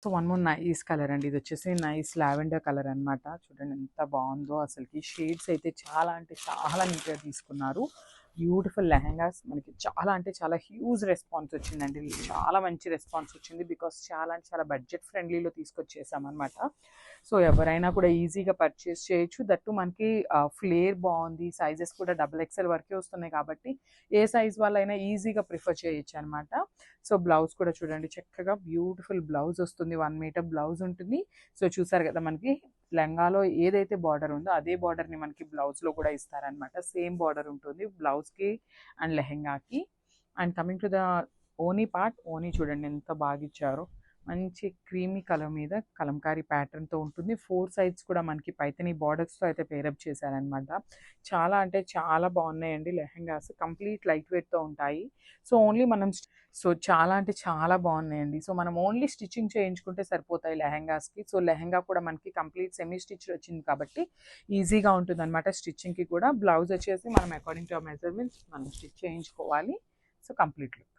So one more nice colour అండి. ఇది వచ్చేసి నైస్ లావెండర్ కలర్ అనమాట. చూడండి ఎంత బాగుందో అసలుకి. షేడ్స్ అయితే చాలా అంటే చాలా నీట్గా తీసుకున్నారు. బ్యూటిఫుల్ లెహెంగాస్ మనకి చాలా అంటే చాలా హ్యూజ్ రెస్పాన్స్ వచ్చిందండి. చాలా మంచి రెస్పాన్స్ వచ్చింది. బికాస్ చాలా అంటే చాలా బడ్జెట్ ఫ్రెండ్లీలో తీసుకొచ్చేసామన్నమాట. సో ఎవరైనా కూడా ఈజీగా పర్చేస్ చేయొచ్చు. దట్టు మనకి ఫ్లేర్ బాగుంది. సైజెస్ కూడా XXL వరకే వస్తున్నాయి కాబట్టి ఏ సైజ్ వాళ్ళైనా ఈజీగా ప్రిఫర్ చేయొచ్చు అనమాట. సో బ్లౌజ్ కూడా చూడండి చక్కగా బ్యూటిఫుల్ బ్లౌజ్ వస్తుంది. 1 మీటర్ బ్లౌజ్ ఉంటుంది. సో చూసారు కదా మనకి లెహంగాలో ఏదైతే బార్డర్ ఉందో అదే బార్డర్ని మనకి బ్లౌజ్లో కూడా ఇస్తారనమాట. సేమ్ బార్డర్ ఉంటుంది బ్లౌజ్కి అండ్ లెహంగాకి. అండ్ కమింగ్ టు ద ఓనీ పార్ట్, ఓనీ చూడండి ఎంత బాగా ఇచ్చారో. మంచి క్రీమీ కలర్ మీద కలంకారీ ప్యాటర్న్తో ఉంటుంది. 4 సైడ్స్ కూడా మనకి పైతని బార్డర్స్తో అయితే పేరప్ చేశారనమాట. చాలా అంటే చాలా బాగున్నాయండి లెహంగాస్. కంప్లీట్ లైట్ వెయిట్తో ఉంటాయి. సో ఓన్లీ మనం చాలా అంటే చాలా బాగున్నాయండి. సో మనం ఓన్లీ స్టిచ్చింగ్ చేయించుకుంటే సరిపోతాయి లెహంగాస్కి. సో లెహంగా కూడా మనకి కంప్లీట్ సెమీ స్టిచ్ వచ్చింది కాబట్టి ఈజీగా ఉంటుంది అనమాట స్టిచ్చింగ్కి కూడా. బ్లౌజ్ వచ్చేసి మనం అకార్డింగ్ టు మెజర్మెంట్స్ మనం స్టిచ్ చేయించుకోవాలి. So complete look.